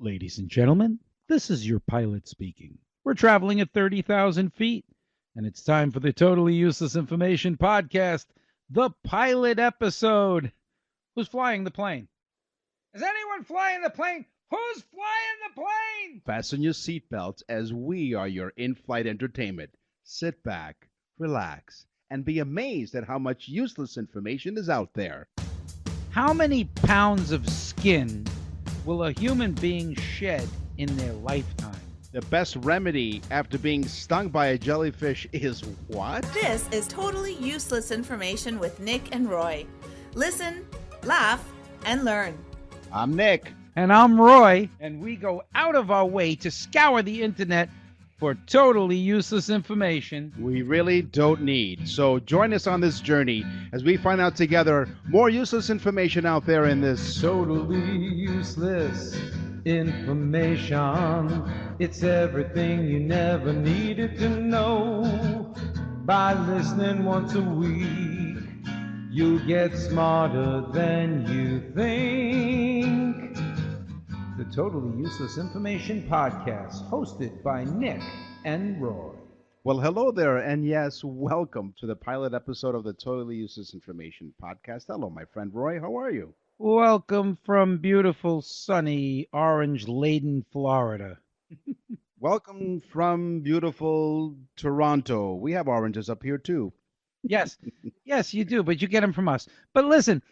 Ladies and gentlemen, this is your pilot speaking. We're traveling at 30,000 feet, and it's time for the Totally Useless Information Podcast, the pilot episode. Who's flying the plane? Is anyone flying the plane? Who's flying the plane? Fasten your seatbelts as we are your in-flight entertainment. Sit back, relax, and be amazed at how much useless information is out there. How many pounds of skin will a human being shed in their lifetime? The best remedy after being stung by a jellyfish is what? This is Totally Useless Information with Nick and Roy. Listen, laugh, and learn. I'm Nick. And I'm Roy, and we go out of our way to scour the internet for totally useless information We really don't need. So join us on this journey as we find out together more useless information out there in this. totally useless information. It's everything you never needed to know. By listening once a week, you'll get smarter than you think. The Totally Useless Information Podcast, hosted by Nick and Roy. Well, hello there, and yes, welcome to the pilot episode of the Totally Useless Information Podcast. Hello, my friend Roy. How are you? Welcome from beautiful, sunny, orange-laden Florida. Welcome from beautiful Toronto. We have oranges up here too. Yes, yes, you do, but you get them from us. But listen,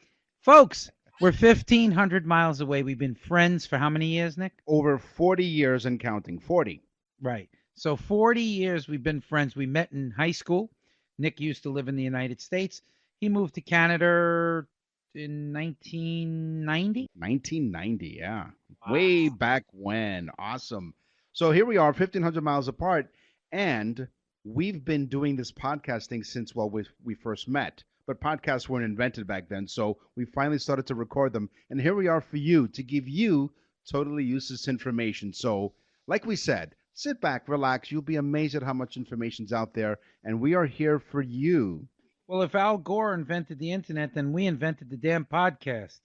folks, we're 1,500 miles away. We've been friends for how many years, Nick? Over 40 years and counting. 40. Right. So 40 years we've been friends. We met in high school. Nick used to live in the United States. He moved to Canada in 1990. 1990, yeah. Wow. Way back when. Awesome. So here we are, 1,500 miles apart, and we've been doing this podcasting since, well, we first met. But podcasts weren't invented back then, so we finally started to record them. And here we are for you, to give you totally useless information. So, like we said, sit back, relax. You'll be amazed at how much information's out there, and we are here for you. Well, if Al Gore invented the internet, then we invented the damn podcast.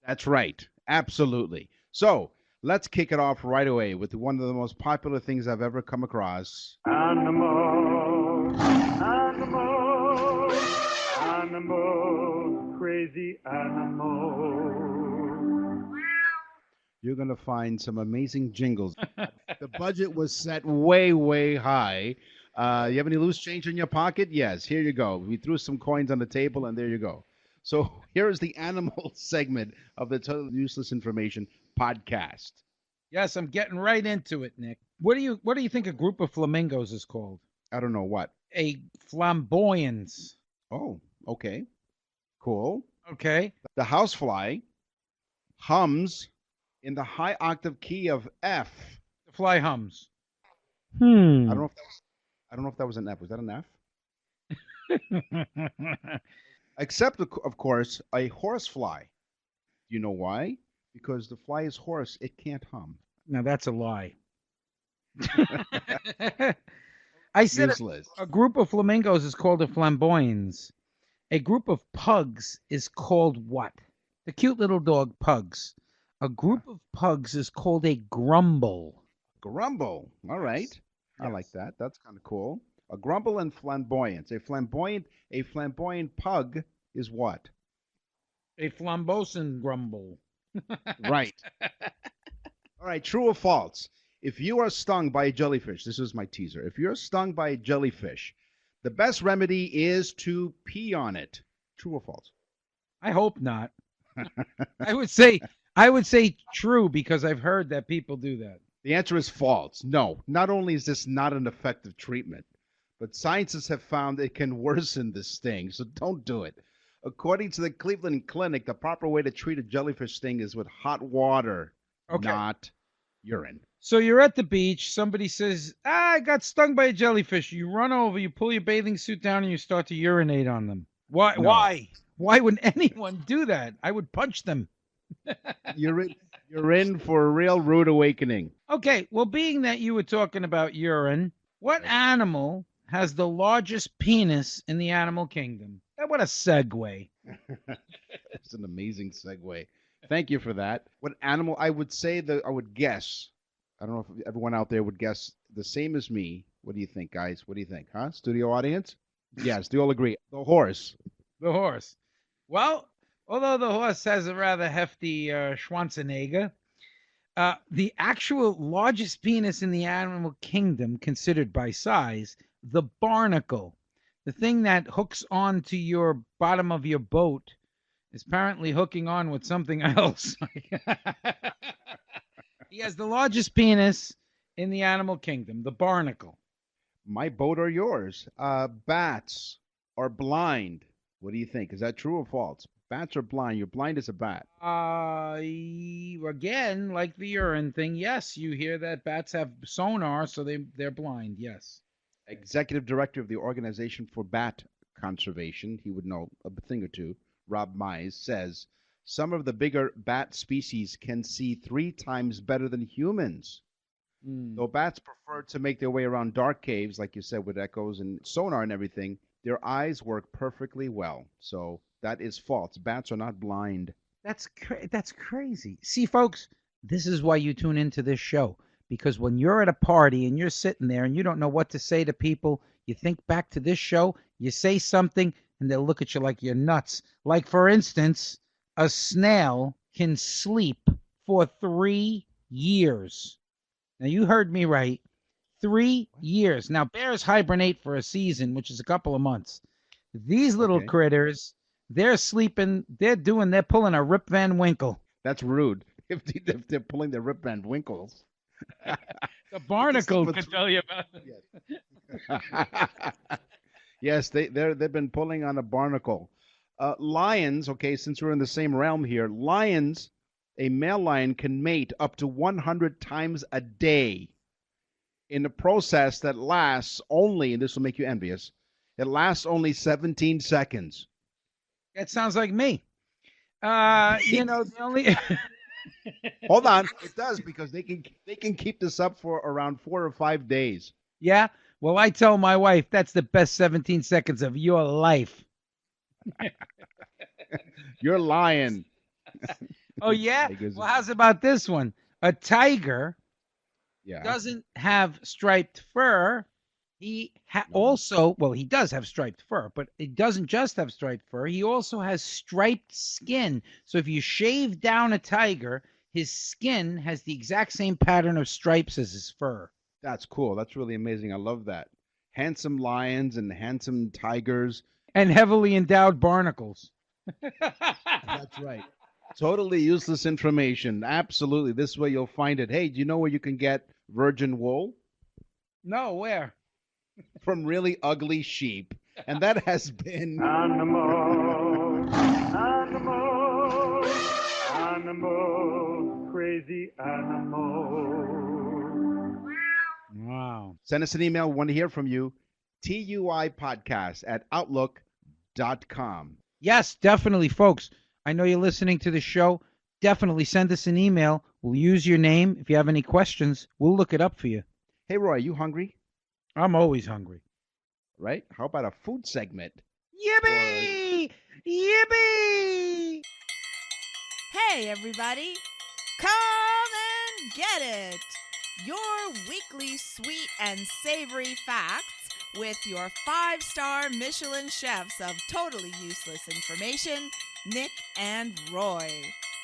That's right. Absolutely. So, let's kick it off right away with one of the most popular things I've ever come across. Animals, crazy animals. You're going to find some amazing jingles. The budget was set way, way high. You have any loose change in your pocket? Yes, here you go. We threw some coins on the table, and there you go. So here is the animal segment of the Totally Useless Information Podcast. Yes, I'm getting right into it, Nick. What do you think a group of flamingos is called? I don't know what. A flamboyance. Oh, okay. Cool. Okay. The housefly hums in the high octave key of F. The fly hums. I don't know if that was an F. Was that an F? Except, of course, a horsefly. Do you know why? Because the fly is hoarse. It can't hum. Now that's a lie. I said Useless. a group of flamingos is called a flamboyance. A group of pugs is called what? The cute little dog pugs. A group of pugs is called a grumble. Grumble. All right. I Yes. like that. That's kind of cool. A grumble and flamboyance. A flamboyant pug is what? A flamboyant grumble. Right. All right. True or false? If you are stung by a jellyfish, this is my teaser. If you're stung by a jellyfish, the best remedy is to pee on it. True or false? I hope not. I would say true because I've heard that people do that. The answer is false. No, not only is this not an effective treatment, but scientists have found it can worsen the sting, so don't do it. According to the Cleveland Clinic, the proper way to treat a jellyfish sting is with hot water, Okay. not urine. So you're at the beach. Somebody says, I got stung by a jellyfish. You run over, you pull your bathing suit down, and you start to urinate on them. Why? No. Why? Why would anyone do that? I would punch them. You're in for a real rude awakening. Okay, well, being that you were talking about urine, what animal has the largest penis in the animal kingdom? What a segue. It's an amazing segue. Thank you for that. What animal? I would say that I would guess. I don't know if everyone out there would guess the same as me. What do you think, guys? What do you think, huh? Studio audience? Yes, do you all agree? The horse. The horse. Well, although the horse has a rather hefty Schwarzenegger, the actual largest penis in the animal kingdom, considered by size, the barnacle, the thing that hooks onto your bottom of your boat, is apparently hooking on with something else. He has the largest penis in the animal kingdom, the barnacle. My boat or yours? Bats are blind. What do you think? Is that true or false? Bats are blind. You're blind as a bat. Again, like the urine thing, yes, you hear that bats have sonar, so they're blind. Yes. Executive director of the Organization for Bat Conservation, he would know a thing or two, Rob Mize, says some of the bigger bat species can see 3 times better than humans. Though bats prefer to make their way around dark caves, like you said, with echoes and sonar and everything, their eyes work perfectly well. So that is false. Bats are not blind. That's crazy. See, folks, this is why you tune into this show. Because when you're at a party and you're sitting there and you don't know what to say to people, you think back to this show, you say something, and they'll look at you like you're nuts. Like, for instance, a snail can sleep for 3 years. Now, you heard me right. 3 years. Now, bears hibernate for a season, which is a couple of months. These little critters, they're sleeping, they're pulling a Rip Van Winkle. That's rude. If they're pulling the Rip Van Winkles. The barnacle can tell you about it. Yes, they've been pulling on a barnacle. Lions, okay, since we're in the same realm here, lions, a male lion can mate up to 100 times a day in a process that lasts only, and this will make you envious, it lasts only 17 seconds. That sounds like me. The only... Hold on, it does, because they can keep this up for around 4 or 5 days. Yeah? Well, I tell my wife that's the best 17 seconds of your life. You're lying. Oh, yeah? Well, how's about this one? A tiger doesn't have striped fur. He he does have striped fur, but it doesn't just have striped fur. He also has striped skin. So if you shave down a tiger, his skin has the exact same pattern of stripes as his fur. That's cool. That's really amazing. I love that. Handsome lions and handsome tigers. And heavily endowed barnacles. That's right. Totally useless information. Absolutely. This is where you'll find it. Hey, do you know where you can get virgin wool? No, where? From really ugly sheep. And that has been... Animals, crazy animals. Wow. Send us an email. We want to hear from you. TUIpodcast@outlook.com. Yes, definitely, folks. I know you're listening to the show. Definitely send us an email. We'll use your name. If you have any questions, we'll look it up for you. Hey, Roy, are you hungry? I'm always hungry. Right? How about a food segment? Yippee! Yippee! Hey, everybody! Come and get it! Your weekly sweet and savory facts with your 5-star Michelin chefs of totally useless information, Nick and Roy.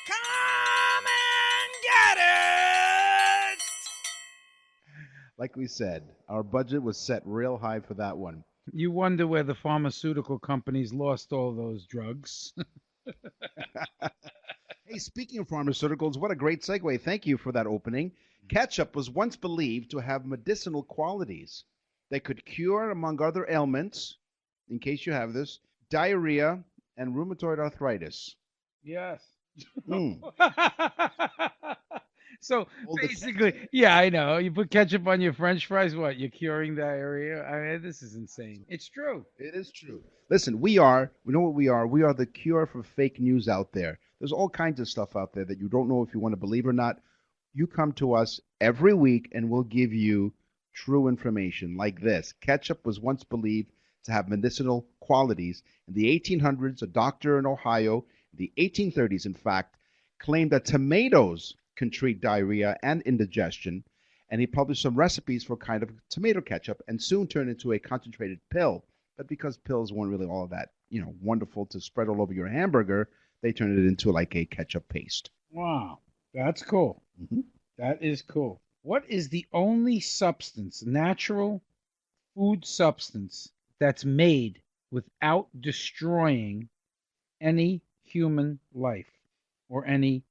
Come and get it! Like we said, our budget was set real high for that one. You wonder where the pharmaceutical companies lost all those drugs. Hey, speaking of pharmaceuticals, what a great segue. Thank you for that opening. Ketchup was once believed to have medicinal qualities. They could cure, among other ailments, in case you have this, diarrhea and rheumatoid arthritis. Yes. Mm. So basically, yeah, I know. You put ketchup on your French fries, what? You're curing diarrhea? I mean, this is insane. It's true. It is true. Listen, we know what we are. We are the cure for fake news out there. There's all kinds of stuff out there that you don't know if you want to believe or not. You come to us every week and we'll give you true information like this. Ketchup was once believed to have medicinal qualities. In the 1800s, a doctor in Ohio, in the 1830s, in fact, claimed that tomatoes can treat diarrhea and indigestion, and he published some recipes for kind of tomato ketchup and soon turned into a concentrated pill. But because pills weren't really all that, wonderful to spread all over your hamburger, they turned it into like a ketchup paste. Wow, that's cool. Mm-hmm. That is cool. What is the only substance, natural food substance, that's made without destroying any human life or any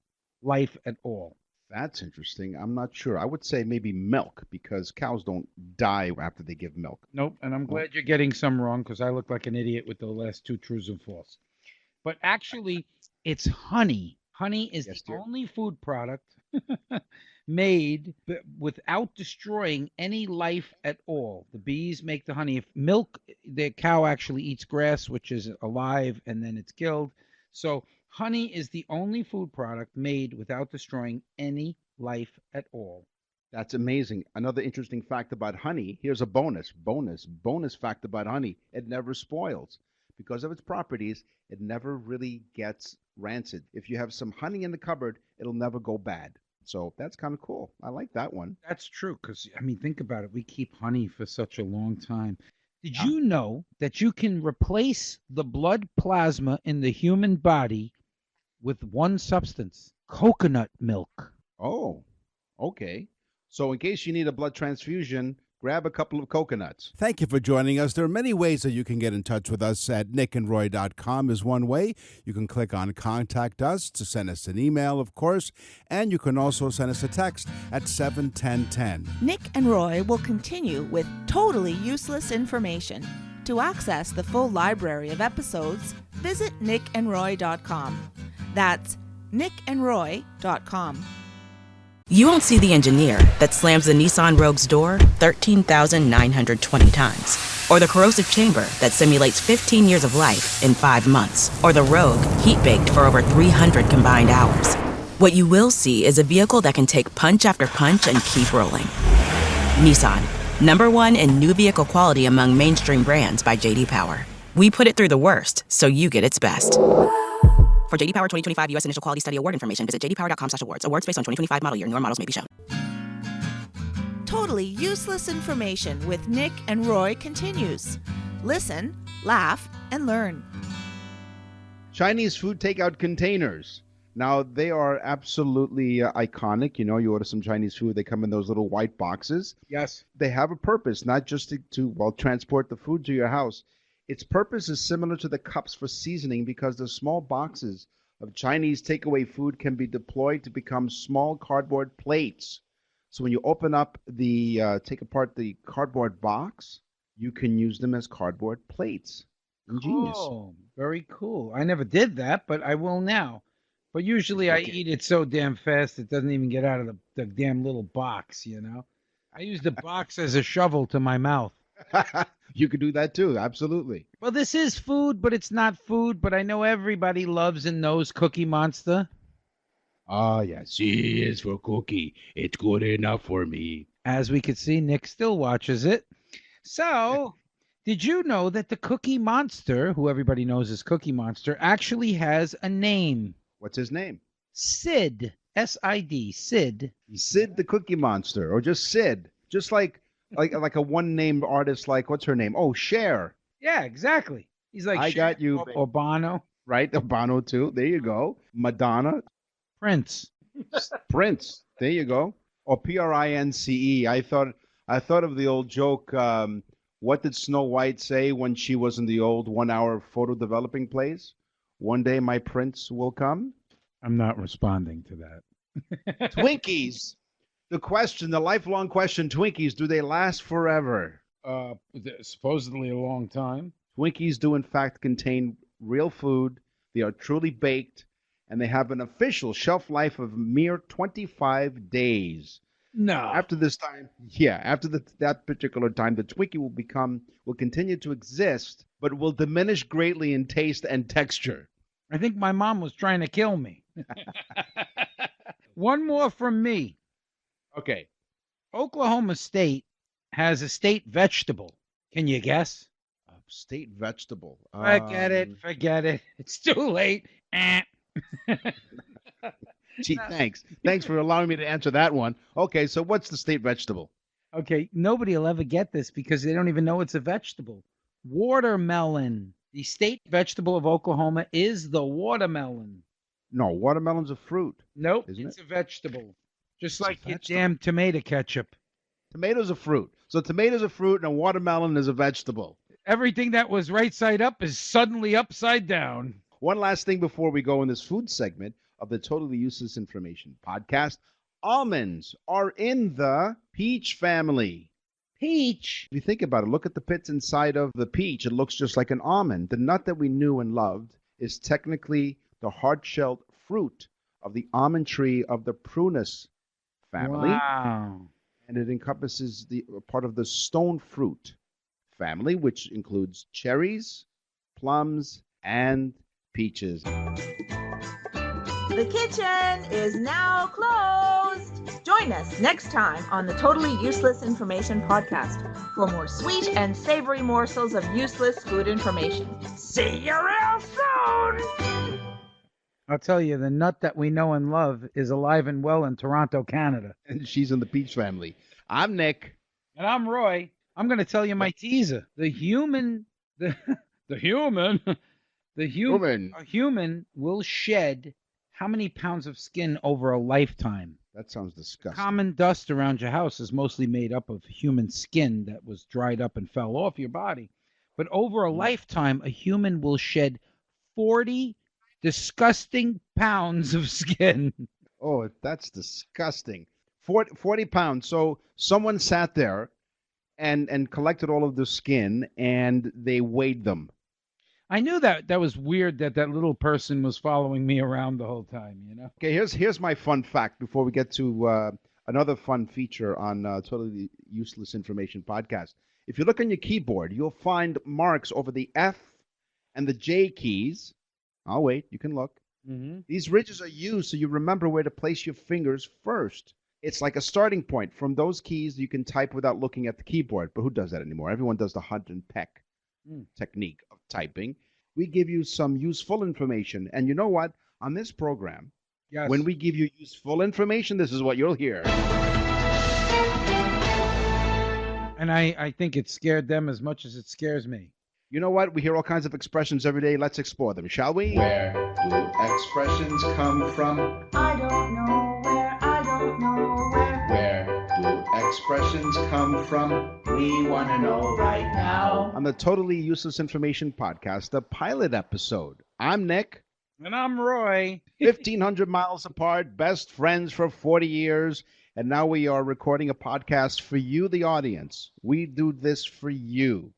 life at all? That's interesting. I'm not sure. I would say maybe milk because cows don't die after they give milk. Nope, and I'm glad you're getting some wrong because I look like an idiot with the last two truths and false. But actually, it's honey. Honey is Yes, the dear. only food product made without destroying any life at all. The bees make the honey. If milk, the cow actually eats grass, which is alive, and then it's killed. So honey is the only food product made without destroying any life at all. That's amazing. Another interesting fact about honey. Here's a bonus fact about honey. It never spoils. Because of its properties, it never really gets rancid. If you have some honey in the cupboard, it'll never go bad. So that's kind of cool. I like that one. That's true because, think about it. We keep honey for such a long time. Did you know that you can replace the blood plasma in the human body with one substance? Coconut milk. Oh, okay. So in case you need a blood transfusion, grab a couple of coconuts. Thank you for joining us. There are many ways that you can get in touch with us. At nickandroy.com is one way. You can click on Contact Us to send us an email, of course, and you can also send us a text at 71010. Nick and Roy will continue with totally useless information. To access the full library of episodes, visit nickandroy.com. That's nickandroy.com. You won't see the engineer that slams the Nissan Rogue's door 13,920 times. Or the corrosive chamber that simulates 15 years of life in 5 months. Or the Rogue heat-baked for over 300 combined hours. What you will see is a vehicle that can take punch after punch and keep rolling. Nissan, #1 in new vehicle quality among mainstream brands by J.D. Power. We put it through the worst, so you get its best. For J.D. Power 2025 U.S. Initial Quality Study Award information, visit jdpower.com/awards. Awards based on 2025 model year. Newer models may be shown. Totally useless information with Nick and Roy continues. Listen, laugh, and learn. Chinese food takeout containers. Now, they are absolutely iconic. You order some Chinese food, they come in those little white boxes. Yes. They have a purpose, not just to transport the food to your house. Its purpose is similar to the cups for seasoning because the small boxes of Chinese takeaway food can be deployed to become small cardboard plates. So when you open up take apart the cardboard box, you can use them as cardboard plates. Ingenious. Oh, very cool. I never did that, but I will now. But usually I eat it so damn fast it doesn't even get out of the damn little box, I use the box as a shovel to my mouth. You could do that too, absolutely. Well, this is food, but it's not food. But I know everybody loves and knows Cookie Monster. Ah, yes, C is for cookie. It's good enough for me. As we could see, Nick still watches it. So, did you know that the Cookie Monster, who everybody knows as Cookie Monster, actually has a name? What's his name? Sid. S-I-D. Sid. Sid the Cookie Monster, or just Sid. Just like a one-named artist, like, what's her name? Oh, Cher. Yeah, exactly. He's like I Cher got you, or Bono. Right, Bono too. There you go. Madonna. Prince. Prince. There you go. Or Prince. I thought of the old joke. What did Snow White say when she was in the old 1-hour photo developing plays? One day my prince will come. I'm not responding to that. Twinkies. The lifelong question: Twinkies, do they last forever? Supposedly a long time. Twinkies do in fact contain real food. They are truly baked, and they have an official shelf life of mere 25 days. No. After this time, that particular time, the Twinkie will continue to exist, but will diminish greatly in taste and texture. I think my mom was trying to kill me. One more from me. Okay. Oklahoma State has a state vegetable. Can you guess? State vegetable. Forget it. It's too late. Gee, thanks. Thanks for allowing me to answer that one. Okay, so what's the state vegetable? Okay, nobody will ever get this because they don't even know it's a vegetable. Watermelon. The state vegetable of Oklahoma is the watermelon. No, watermelon's a fruit. Nope, Isn't it's it? a vegetable. Just It's a like your vegetable. damn tomato ketchup. Tomato's a fruit. So tomato's a fruit and a watermelon is a vegetable. Everything that was right side up is suddenly upside down. One last thing before we go in this food segment of the Totally Useless Information podcast. Almonds are in the peach family. Peach. If you think about it, look at the pits inside of the peach. It looks just like an almond. The nut that we knew and loved is technically the hard-shelled fruit of the almond tree of the prunus family. Wow. And it encompasses the part of the stone fruit family, which includes cherries, plums, and peaches. The kitchen is now closed. Join us next time on the Totally Useless Information podcast for more sweet and savory morsels of useless food information. See you real soon! I'll tell you, the nut that we know and love is alive and well in Toronto, Canada. And she's in the peach family. I'm Nick. And I'm Roy. I'm going to tell you my teaser. A human will shed how many pounds of skin over a lifetime? That sounds disgusting. Common dust around your house is mostly made up of human skin that was dried up and fell off your body. But over a lifetime, a human will shed 40 disgusting pounds of skin. Oh, that's disgusting. 40 pounds. So someone sat there and collected all of the skin and they weighed them. I knew that was weird that little person was following me around the whole time, you know? Okay, here's my fun fact before we get to another fun feature on Totally Useless Information podcast. If you look on your keyboard, you'll find marks over the F and the J keys. I'll wait. You can look. Mm-hmm. These ridges are used so you remember where to place your fingers first. It's like a starting point. From those keys, you can type without looking at the keyboard. But who does that anymore? Everyone does the hunt and peck technique of typing. We give you some useful information. And you know what? On this program, Yes. when we give you useful information, this is what you'll hear. And I think it scared them as much as it scares me. You know what? We hear all kinds of expressions every day. Let's explore them, shall we? Where do expressions come from? I don't know where, I don't know where. Where do expressions come from? We want to know right now. On the Totally Useless Information podcast, the pilot episode. I'm Nick. And I'm Roy. 1,500 miles apart, best friends for 40 years. And now we are recording a podcast for you, the audience. We do this for you.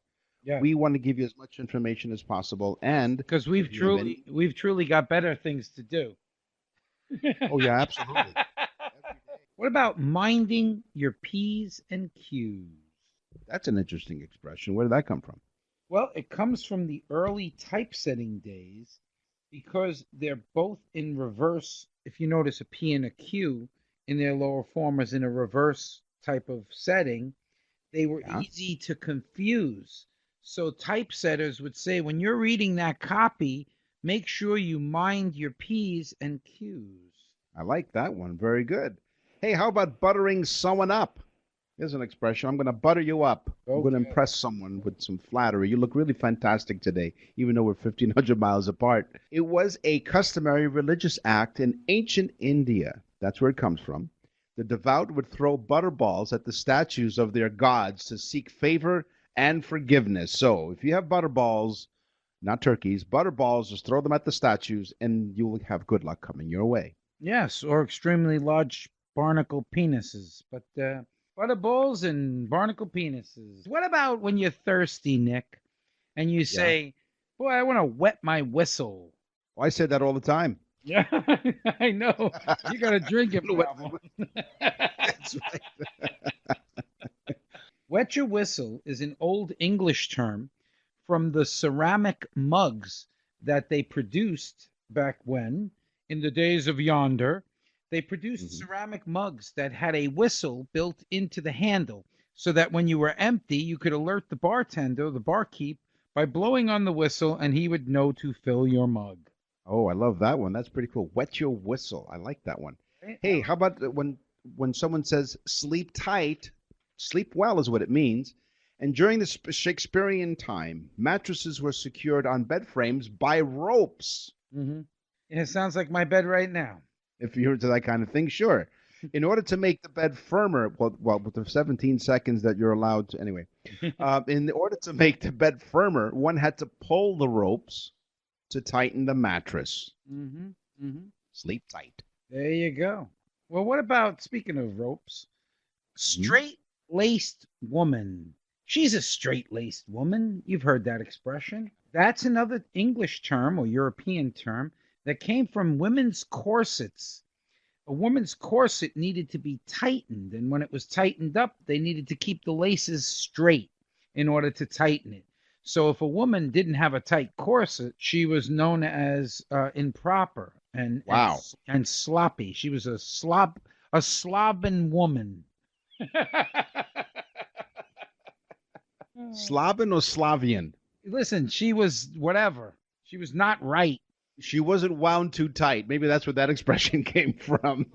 Yeah. We want to give you as much information as possible. And Because we've truly got better things to do. oh, yeah, absolutely. What about minding your P's and Q's? That's an interesting expression. Where did that come from? Well, it comes from the early typesetting days because they're both in reverse. If you notice a P and a Q in their lower form is in a reverse type of setting, they were easy to confuse. So typesetters would say, when you're reading that copy, make sure you mind your P's and Q's. I like that one. Very good. Hey, how about buttering someone up? Here's an expression. I'm going to butter you up. I'm going to Okay. impress someone with some flattery. You look really fantastic today, even though we're 1,500 miles apart. It was a customary religious act in ancient India. That's where it comes from. The devout would throw butterballs at the statues of their gods to seek favor and forgiveness. So if you have butterballs, not turkeys, butterballs, just throw them at the statues and you'll have good luck coming your way. Yes, or extremely large barnacle penises. But butterballs and barnacle penises. What about when you're thirsty, Nick, and you say, boy, I want to wet my whistle? Oh, I say that all the time. Yeah, I know. You got a drinking problem. That's right. Wet your whistle is an old English term from the ceramic mugs that they produced back when, in the days of yonder. They produced ceramic mugs that had a whistle built into the handle so that when you were empty, you could alert the bartender, the barkeep, by blowing on the whistle and he would know to fill your mug. Oh, I love that one. That's pretty cool. Wet your whistle. I like that one. Right? Hey, how about when someone says sleep tight, sleep well is what it means. And during the Shakespearean time, mattresses were secured on bed frames by ropes. Mm-hmm. Yeah, it sounds like my bed right now. If you're into that kind of thing, sure. In order to make the bed firmer, well, with the 17 seconds that you're allowed to, anyway, in order to make the bed firmer, one had to pull the ropes to tighten the mattress. Mm-hmm. Mm-hmm. Sleep tight. There you go. Well, what about, speaking of ropes, straight-laced woman? She's a straight-laced woman. You've heard that expression. That's another English term or European term that came from women's corsets. A woman's corset needed to be tightened, and when it was tightened up, they needed to keep the laces straight in order to tighten it. So if a woman didn't have a tight corset, she was known as improper Wow. and sloppy. She was a slobbing woman. Slavian or Slavian? Listen, she was whatever. She was not right. She wasn't wound too tight. Maybe that's where that expression came from.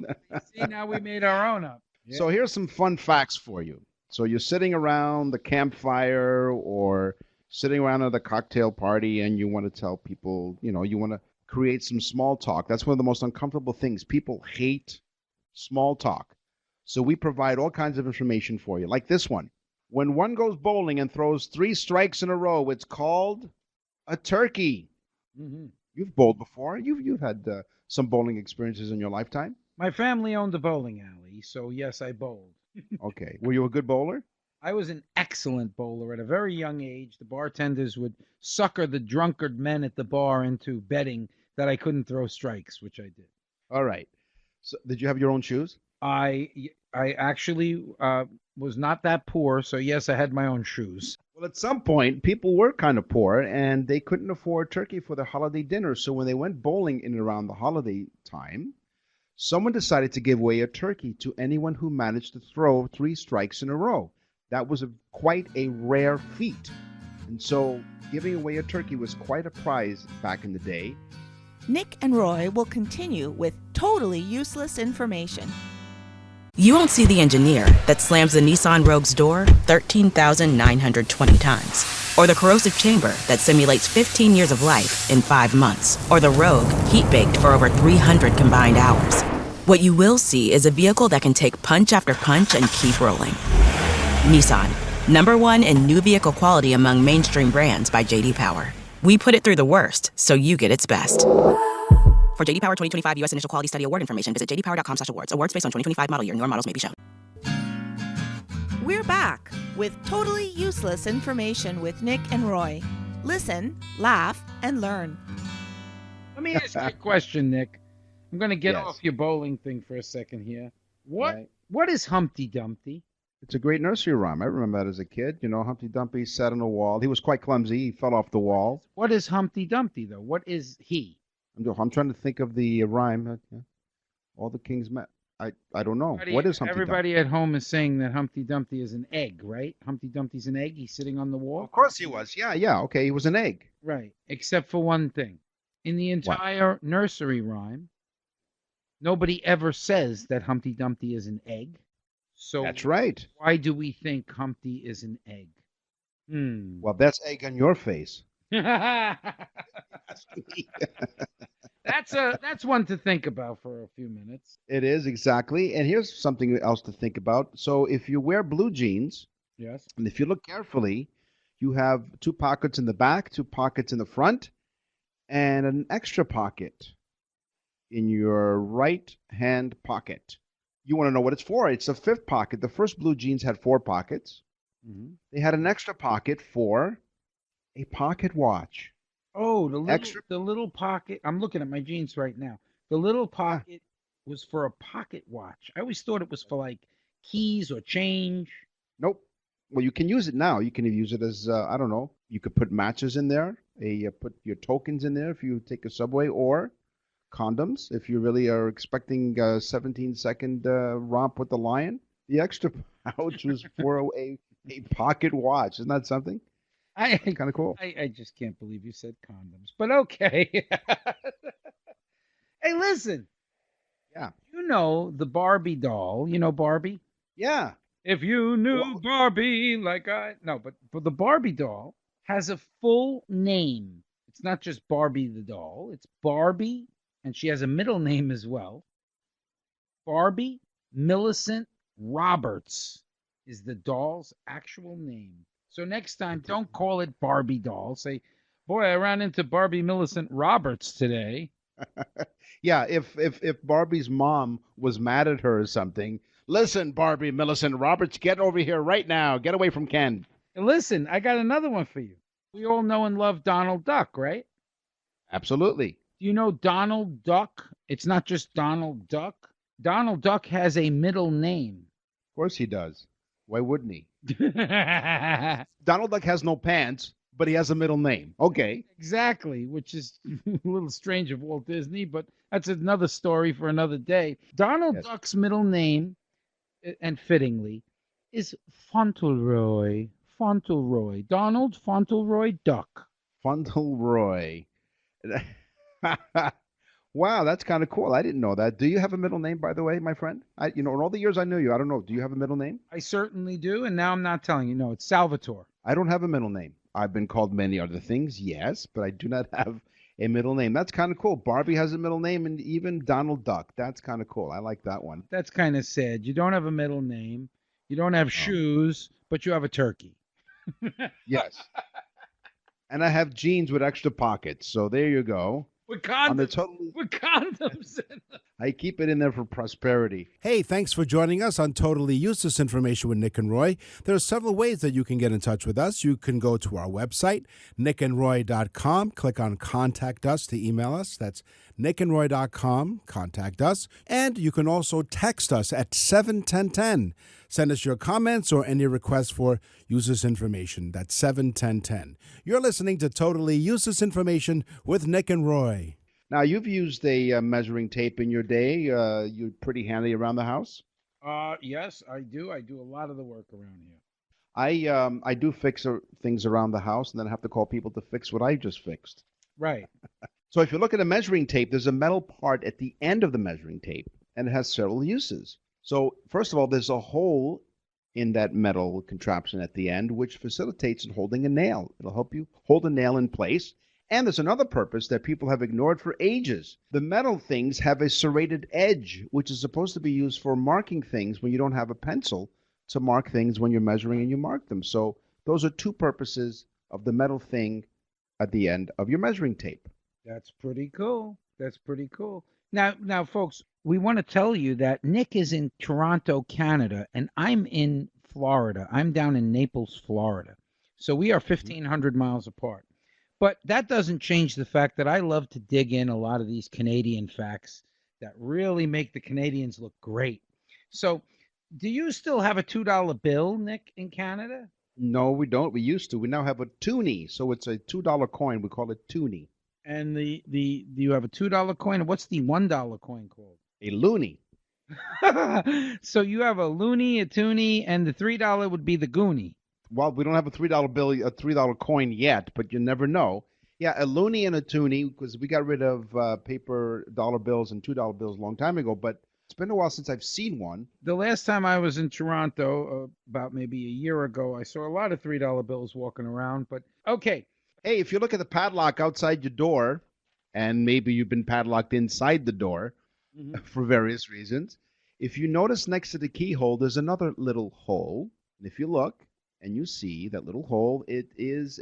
See, now we made our own up. So here's some fun facts for you. So you're sitting around the campfire or sitting around at a cocktail party and you want to tell people, you want to create some small talk. That's one of the most uncomfortable things. People hate small talk. So we provide all kinds of information for you, like this one. When one goes bowling and throws 3 strikes in a row, it's called a turkey. Mm-hmm. You've bowled before. You've had some bowling experiences in your lifetime. My family owned a bowling alley, so yes, I bowled. Okay. Were you a good bowler? I was an excellent bowler at a very young age. The bartenders would sucker the drunkard men at the bar into betting that I couldn't throw strikes, which I did. All right. So did you have your own shoes? I actually was not that poor, so yes, I had my own shoes. Well, at some point, people were kind of poor, and they couldn't afford turkey for their holiday dinner. So when they went bowling in and around the holiday time, someone decided to give away a turkey to anyone who managed to throw 3 strikes in a row. That was quite a rare feat. And so giving away a turkey was quite a prize back in the day. Nick and Roy will continue with totally useless information. You won't see the engineer that slams the Nissan Rogue's door 13,920 times. Or the corrosive chamber that simulates 15 years of life in 5 months. Or the Rogue heat-baked for over 300 combined hours. What you will see is a vehicle that can take punch after punch and keep rolling. Nissan, #1 in new vehicle quality among mainstream brands by J.D. Power. We put it through the worst, so you get its best. For J.D. Power 2025 U.S. Initial Quality Study Award information, visit jdpower.com/awards. Awards based on 2025 model year. Newer models may be shown. We're back with totally useless information with Nick and Roy. Listen, laugh, and learn. Let me ask you a question, Nick. I'm going to get Yes. off your bowling thing for a second here. Right. What is Humpty Dumpty? It's a great nursery rhyme. I remember that as a kid. Humpty Dumpty sat on a wall. He was quite clumsy. He fell off the wall. What is Humpty Dumpty, though? What is he? I'm trying to think of the rhyme. All the kings met. I don't know. What is Humpty Dumpty? Everybody at home is saying that Humpty Dumpty is an egg, right? Humpty Dumpty's an egg. He's sitting on the wall. Of course he was. Yeah. Okay, he was an egg. Right, except for one thing. In the entire nursery rhyme, nobody ever says that Humpty Dumpty is an egg. So That's right. why do we think Humpty is an egg? Well, that's egg on your face. That's one to think about for a few minutes. It is, exactly. And here's something else to think about. So if you wear blue jeans, Yes. and if you look carefully, you have 2 pockets in the back, 2 pockets in the front, and an extra pocket in your right hand pocket. You want to know what it's for. It's a 5th pocket. The first blue jeans had 4 pockets. Mm-hmm. They had an extra pocket for a pocket watch. Oh, Extra- the little pocket. I'm looking at my jeans right now. The little pocket was for a pocket watch. I always thought it was for like keys or change. Nope. Well, you can use it now. You can use it as, I don't know, you could put matches in there, put your tokens in there if you take a subway, or condoms if you really are expecting a 17-second romp with the lion. The extra pouch was for a pocket watch. Isn't that something? Kind of cool. I just can't believe you said condoms, but okay. Hey, listen. Yeah. You know the Barbie doll. You know Barbie? Yeah. If you knew Well, Barbie like I no, but the Barbie doll has a full name. It's not just Barbie the doll. It's Barbie, and she has a middle name as well. Barbie Millicent Roberts is the doll's actual name. So next time, don't call it Barbie doll. Say, boy, I ran into Barbie Millicent Roberts today. yeah, if Barbie's mom was mad at her or something, listen, Barbie Millicent Roberts, get over here right now. Get away from Ken. And listen, I got another one for you. We all know and love Donald Duck, right? Absolutely. Do you know Donald Duck? It's not just Donald Duck. Donald Duck has a middle name. Of course he does. Why wouldn't he? Exactly, Donald Duck has no pants, but he has a middle name. Okay. which is a little strange of Walt Disney, but that's another story for another day. Donald Yes. Duck's middle name, and fittingly, is Fauntleroy. Fauntleroy. Donald Fauntleroy Duck. Fauntleroy. Wow, that's kind of cool. I didn't know that. Do you have a middle name, by the way, my friend? In all the years I knew you, I don't know. Do you have a middle name? I certainly do, and now I'm not telling you. No, it's Salvatore. I don't have a middle name. I've been called many other things, yes, but I do not have a middle name. That's kind of cool. Barbie has a middle name, and even Donald Duck. That's kind of cool. I like that one. That's kind of sad. You don't have a middle name. You don't have shoes, but you have a turkey. Yes. And I have jeans with extra pockets. So there you go. With On the condoms. totally, With condoms. I keep it in there for prosperity. Hey, thanks for joining us on Totally Useless Information with Nick and Roy. There are several ways that you can get in touch with us. You can go to our website, nickandroy.com, click on Contact Us to email us. That's nickandroy.com, contact us. And you can also text us at 71010. Send us your comments or any requests for useless information. That's 71010. You're listening to Totally Useless Information with Nick and Roy. Now, you've used a measuring tape in your day. You're pretty handy around the house. Yes, I do. I do a lot of the work around here. I do fix things around the house, and then I have to call people to fix what I just fixed. Right. So if you look at a measuring tape, there's a metal part at the end of the measuring tape, and it has several uses. So first of all, there's a hole in that metal contraption at the end, which facilitates in holding a nail. It'll help you hold a nail in place. And there's another purpose that people have ignored for ages. The metal things have a serrated edge, which is supposed to be used for marking things when you don't have a pencil to mark things when you're measuring and you mark them. So those are two purposes of the metal thing at the end of your measuring tape. That's pretty cool. That's pretty cool. Now, folks, we want to tell you that Nick is in Toronto, Canada, and I'm in Florida. I'm down in Naples, Florida. So we are 1,500 miles apart. But that doesn't change the fact that I love to dig in a lot of these Canadian facts that really make the Canadians look great. So, do you still have a $2 bill, Nick, in Canada? No, we don't. We used to. We now have a toonie. So it's a $2 coin. We call it toonie. And do you have a $2 coin? What's the $1 coin called? A loony. So you have a loony, a toonie, and the $3 would be the goonie. Well, we don't have a $3 bill, a $3 coin yet, but you never know. Yeah, a loony and a toonie, because we got rid of paper dollar bills and $2 bills a long time ago, but it's been a while since I've seen one. The last time I was in Toronto, about maybe a year ago, I saw a lot of $3 bills walking around, but okay. Hey, if you look at the padlock outside your door, and maybe you've been padlocked inside the door for various reasons, if you notice next to the keyhole, there's another little hole, and if you look, and you see that little hole, it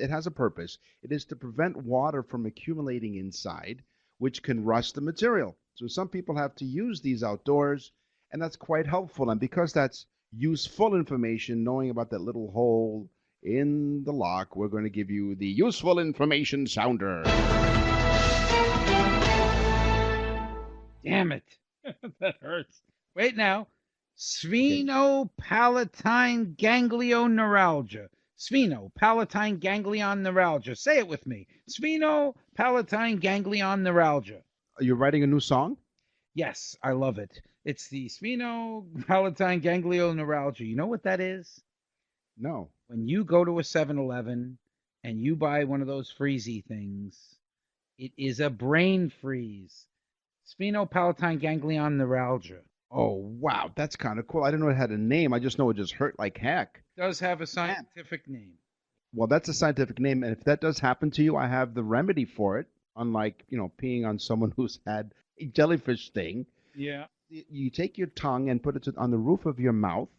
has a purpose. It is to prevent water from accumulating inside, which can rust the material. So some people have to use these outdoors, and that's quite helpful. And because that's useful information, knowing about that little hole in the lock, we're going to give you the useful information sounder. Damn it. That hurts. Wait now. Sphenopalatine ganglioneuralgia. Sphenopalatine ganglioneuralgia. Say it with me. Sphenopalatine ganglioneuralgia. Are you writing a new song? Yes, I love it. It's the sphenopalatine ganglioneuralgia. You know what that is? No. When you go to a 7-Eleven and you buy one of those freezy things, it is a brain freeze. Sphenopalatine ganglion neuralgia. Oh, wow. That's kind of cool. I didn't know it had a name. I just know it just hurt like heck. Does have a scientific name. Well, that's a scientific name. And if that does happen to you, I have the remedy for it. Unlike, peeing on someone who's had a jellyfish sting. Yeah. You take your tongue and put it on the roof of your mouth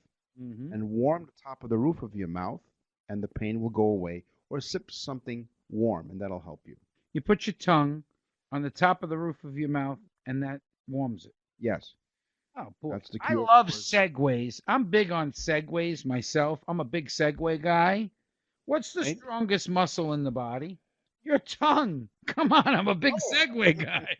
Mm-hmm. and warm the top of the roof of your mouth, and the pain will go away. Or sip something warm, and that'll help you. You put your tongue on the top of the roof of your mouth, and that warms it. Yes. Oh, boy. That's the I cure love for it. segues. I'm big on segues myself. I'm a big segue guy. What's the Right. strongest muscle in the body? Your tongue. Come on, I'm a big segue guy.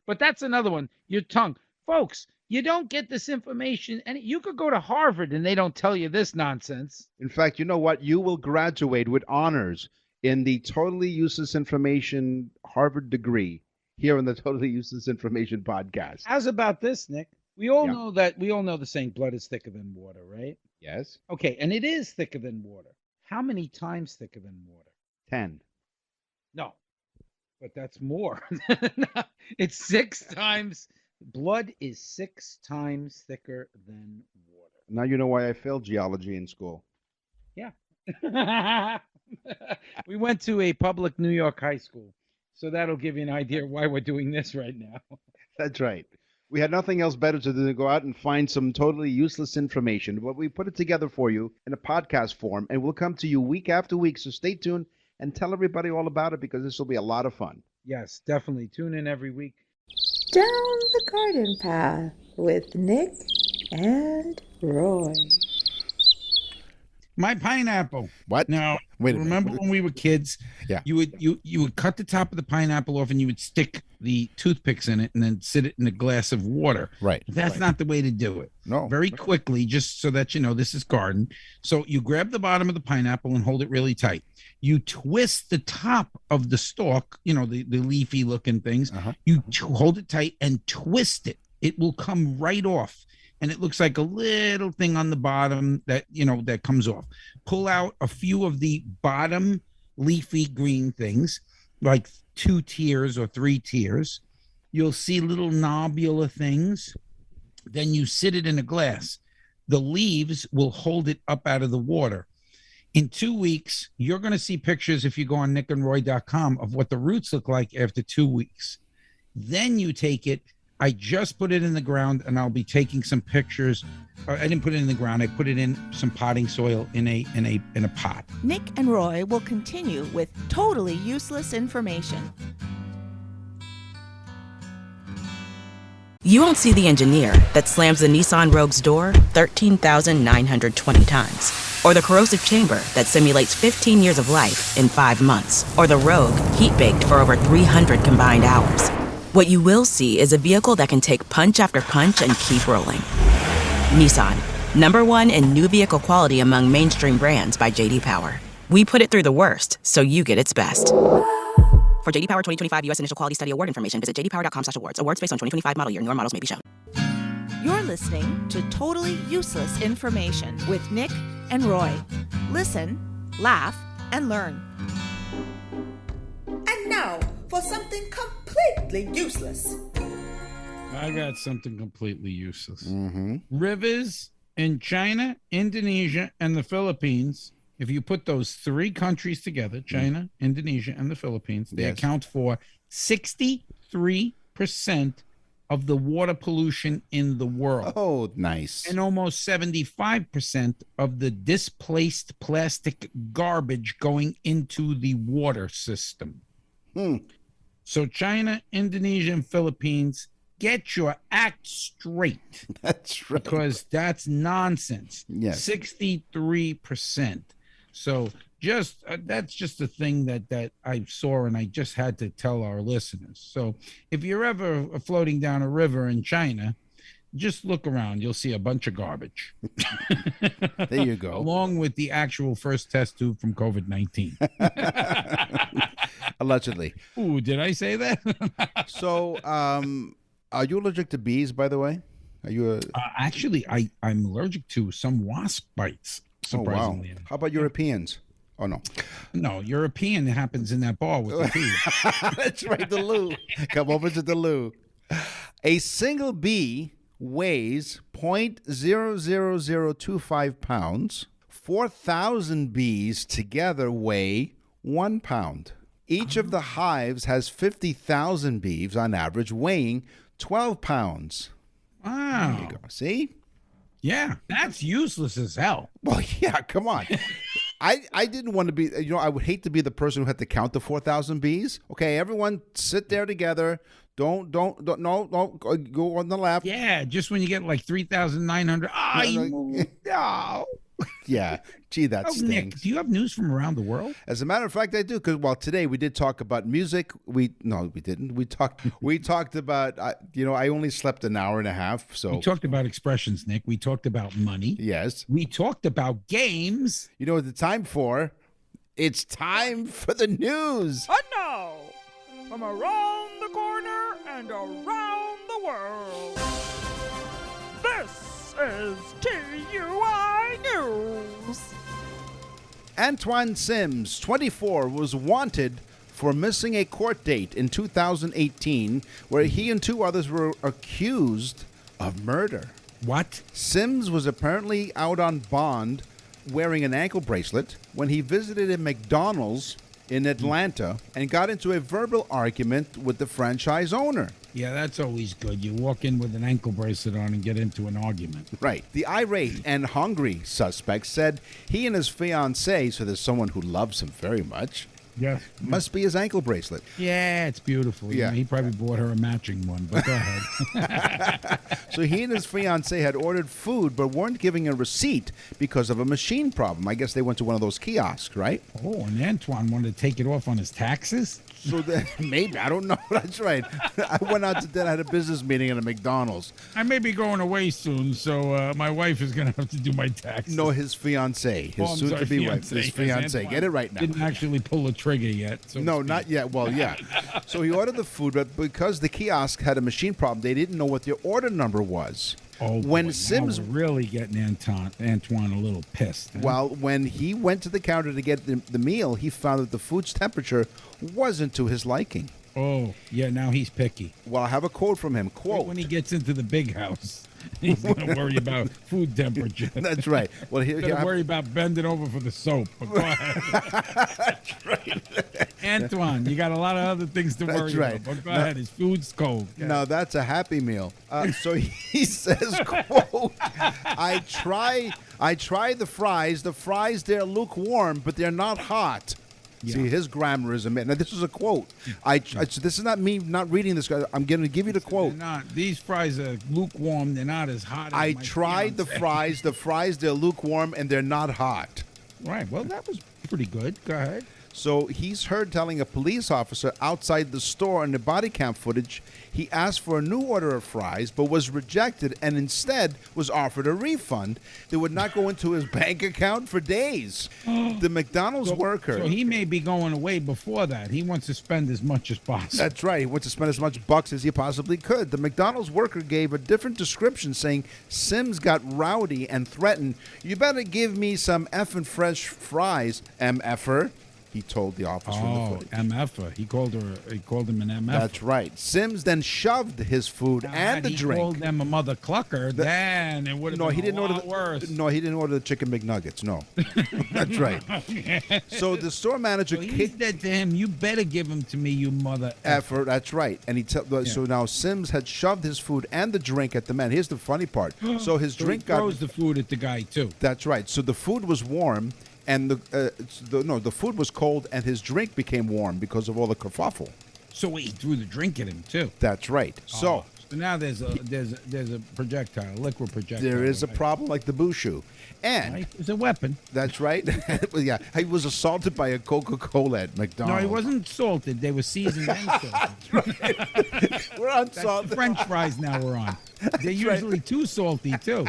But that's another one. Your tongue. Folks, you don't get this information, and you could go to Harvard and they don't tell you this nonsense. In fact, you know what? You will graduate with honors in the Totally Useless Information Harvard degree here on the Totally Useless Information podcast. How's about this, Nick? We all Yeah. know the saying blood is thicker than water, right? Yes. Okay, and it is thicker than water. How many times thicker than water? 10. No, but that's more. It's 6 times. Blood is 6 times thicker than water. Now you know why I failed geology in school. Yeah. We went to a public New York high school, so that'll give you an idea why we're doing this right now. That's right. We had nothing else better to do than go out and find some totally useless information, but we put it together for you in a podcast form, and we'll come to you week after week. So stay tuned and tell everybody all about it, because this will be a lot of fun. Yes, definitely. Tune in every week. Down the Garden Path with Nick and Roy. My pineapple. What? Now, Wait a minute. remember when we were kids? Yeah. You would cut the top of the pineapple off and you would stick the toothpicks in it and then sit it in a glass of water. Right. That's not the way to do it. No. Very quickly, just so that you know this is garden. So you grab the bottom of the pineapple and hold it really tight. You twist the top of the stalk, the leafy looking things. Uh-huh. You hold it tight and twist it. It will come right off. And it looks like a little thing on the bottom that comes off. Pull out a few of the bottom leafy green things, like 2 tiers or 3 tiers. You'll see little nobular things. Then you sit it in a glass. The leaves will hold it up out of the water. In 2 weeks, you're going to see pictures, if you go on nickandroy.com, of what the roots look like after 2 weeks. Then you take it. I just put it in the ground, and I'll be taking some pictures. I didn't put it in the ground. I put it in some potting soil in a pot. Nick and Roy will continue with totally useless information. You won't see the engineer that slams the Nissan Rogue's door 13,920 times. Or the corrosive chamber that simulates 15 years of life in 5 months. Or the Rogue heat-baked for over 300 combined hours. What you will see is a vehicle that can take punch after punch and keep rolling. Nissan, #1 in new vehicle quality among mainstream brands by J.D. Power. We put it through the worst, so you get its best. For J.D. Power 2025 U.S. Initial Quality Study Award information, visit jdpower.com/awards. Awards based on 2025 model year. Newer models may be shown. You're listening to Totally Useless Information with Nick and Roy. Listen, laugh, and learn. And now for something completely useless. I got something completely useless. Mm-hmm. Rivers in China, Indonesia, and the Philippines, if you put those 3 countries together, China, Indonesia, and the Philippines, they Yes. account for 63% of the water pollution in the world. Oh, nice. And almost 75% of the displaced plastic garbage going into the water system. So China, Indonesia, and Philippines, get your act straight. That's right. Because that's nonsense. Yes. 63%. So that's just a thing that I saw, and I just had to tell our listeners. So if you're ever floating down a river in China, just look around. You'll see a bunch of garbage. There you go. Along with the actual first test tube from COVID-19. Allegedly. Ooh, did I say that? So, are you allergic to bees, by the way? Are you Actually, I'm allergic to some wasp bites, Oh, wow. surprisingly. How about Europeans? Oh, no. No, European happens in that bar with the food. That's right, the loo. Come over to the loo. A single bee weighs 0.00025 pounds. 4,000 bees together weigh 1 pound. Each of the hives has 50,000 bees on average, weighing 12 pounds. Wow. There you go. See? Yeah, that's useless as hell. Well, yeah, come on. I didn't want to be, I would hate to be the person who had to count the 4,000 bees. Okay, everyone sit there together. Don't go on the left. Yeah, just when you get like 3,900. No. Yeah, gee, that Oh, stinks. Nick, do you have news from around the world? As a matter of fact, I do. Because today we did talk about music. We didn't. We talked about. I only slept an hour and a half. So We talked about expressions, Nick. We talked about money. Yes. We talked about games. You know what the time for? It's time for the news. And now, from around the corner and around the world, this is TUI News. Antoine Sims, 24, was wanted for missing a court date in 2018 where he and 2 others were accused of murder. What? Sims was apparently out on bond wearing an ankle bracelet when he visited a McDonald's in Atlanta and got into a verbal argument with the franchise owner. Yeah, that's always good. You walk in with an ankle bracelet on and get into an argument. Right. The irate and hungry suspect said he and his fiancée, so there's someone who loves him very much, Yes. must be his ankle bracelet. Yeah, it's beautiful. Yeah. He probably bought her a matching one, but go ahead. So he and his fiancée had ordered food but weren't giving a receipt because of a machine problem. I guess they went to one of those kiosks, right? Oh, and Antoine wanted to take it off on his taxes? So then, maybe, I don't know. That's right. I went out to dinner, I had a business meeting at a McDonald's. I may be going away soon, so my wife is going to have to do my taxes. No, his fiancée, his soon-to-be wife, his fiancée. Get it right now. Didn't actually pull a trigger yet. So No, not yet. Well, yeah. So he ordered the food, but because the kiosk had a machine problem, they didn't know what the order number was. Oh, when boy, Sims now we're really getting Antoine a little pissed. Huh? Well, when he went to the counter to get the meal, he found that the food's temperature wasn't to his liking. Oh, yeah, now he's picky. Well, I have a quote from him. Quote. When he gets into the big house, he's going to worry about food temperature. That's right. Well, He's going to worry about bending over for the soap. But go ahead. That's right. Antoine, you got a lot of other things to worry about. But go ahead. His food's cold. No, that's a Happy Meal. So he says, quote, I try the fries. The fries, they're lukewarm, but they're not hot. Yeah. See, his grammar is amazing. Now, this is a quote. This is not me not reading this. I'm going to give you the quote. These fries are lukewarm. They're not as hot as I tried the fries. The fries, they're lukewarm, and they're not hot. Right. Well, that was pretty good. Go ahead. So he's heard telling a police officer outside the store in the body cam footage he asked for a new order of fries but was rejected and instead was offered a refund that would not go into his bank account for days. The McDonald's worker. So he may be going away before that. He wants to spend as much as possible. That's right. He wants to spend as much bucks as he possibly could. The McDonald's worker gave a different description saying Sims got rowdy and threatened, "You better give me some effing fresh fries, MFer." He told the officer in the footage. MFer. He called him an MFer. That's right. Sims then shoved his food and the drink. He called them a mother clucker. Then it would have been a lot worse. No, he didn't order the chicken McNuggets. No. That's right. So the store manager said to him, "You better give him to me, you mother effer." That's right. And so now Sims had shoved his food and the drink at the man. Here's the funny part. So his drink he throws the food at the guy too. That's right. So the food was warm. And the food was cold, and his drink became warm because of all the kerfuffle. So he threw the drink at him too. That's right. So now there's a projectile, a liquid projectile. There is a problem like the Bushu, and it's a weapon. That's right. Yeah, he was assaulted by a Coca-Cola at McDonald's. No, he wasn't salted. They were seasoned and salted. We're unsalted. French fries now we're on. They're usually too salty too.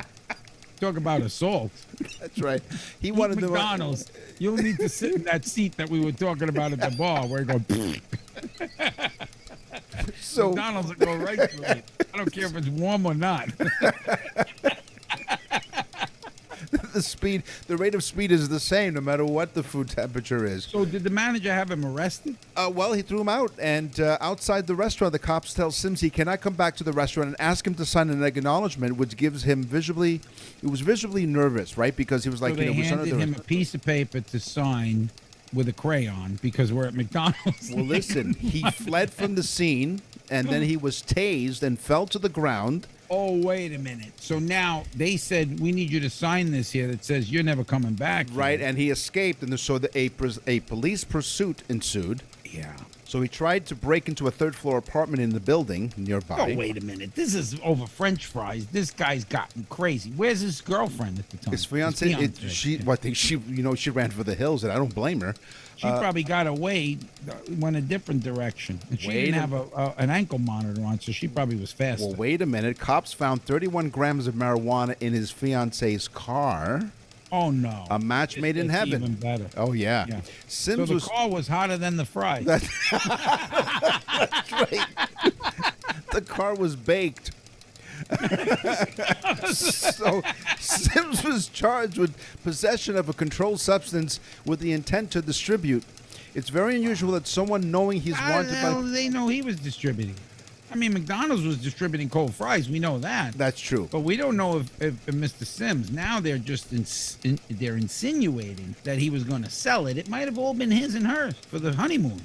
Talk about assault. That's right. He wanted McDonald's. You'll need to sit in that seat that we were talking about at the bar where you go. So McDonald's will go right through it. I don't care if it's warm or not. the rate of speed is the same no matter what the food temperature is. So did the manager have him arrested? Well, he threw him out, and outside the restaurant, the cops tell Sims he cannot come back to the restaurant and ask him to sign an acknowledgement, which gives him visually nervous, right? Because he was like, so they was handed him a piece of paper to sign with a crayon because we're at McDonald's. Well, listen, he fled from the scene, and then he was tased and fell to the ground. Oh, wait a minute. So now they said, we need you to sign this here that says you're never coming back. Right, and he escaped, and so a police pursuit ensued. Yeah. So he tried to break into a third-floor apartment in the building nearby. Oh, wait a minute. This is over French fries. This guy's gotten crazy. Where's his girlfriend at the time? His fiancée. She ran for the hills, and I don't blame her. She probably got away, went a different direction. And she didn't have an ankle monitor on, so she probably was faster. Well, wait a minute. Cops found 31 grams of marijuana in his fiancée's car. Oh, no. A match made in heaven. Even better. Oh, yeah. So the car was hotter than the fries. That's right. The car was baked. So Sims was charged with possession of a controlled substance with the intent to distribute. It's very unusual that someone knowing he's wanted How by... do they know he was distributing? I mean, McDonald's was distributing cold fries. We know that. That's true. But we don't know if Mr. Sims. Now they're just they're insinuating that he was going to sell it. It might have all been his and hers for the honeymoon.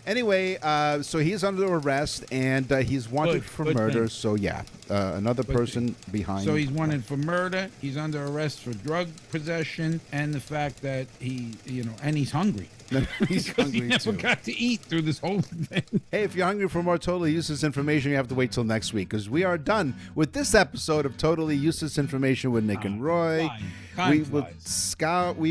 Anyway, so he's under arrest, and he's wanted for murder. So, yeah, another person behind. So he's wanted for murder. He's under arrest for drug possession and the fact that and he's hungry. He's hungry, he never got to eat through this whole thing. Hey, if you're hungry for more totally useless information, you have to wait till next week, because we are done with this episode of Totally Useless Information with Nick and Roy. We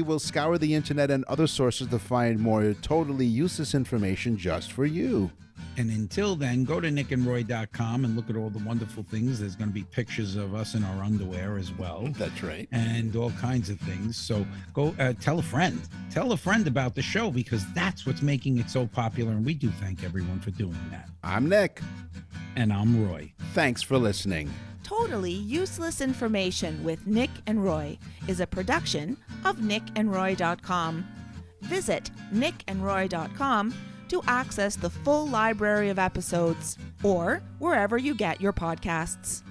will scour the internet and other sources to find more totally useless information just for you. And until then, go to nickandroy.com and look at all the wonderful things. There's going to be pictures of us in our underwear as well. That's right. And all kinds of things. So go tell a friend. Tell a friend about the show, because that's what's making it so popular. And we do thank everyone for doing that. I'm Nick. And I'm Roy. Thanks for listening. Totally Useless Information with Nick and Roy is a production of nickandroy.com. Visit nickandroy.com to access the full library of episodes, or wherever you get your podcasts.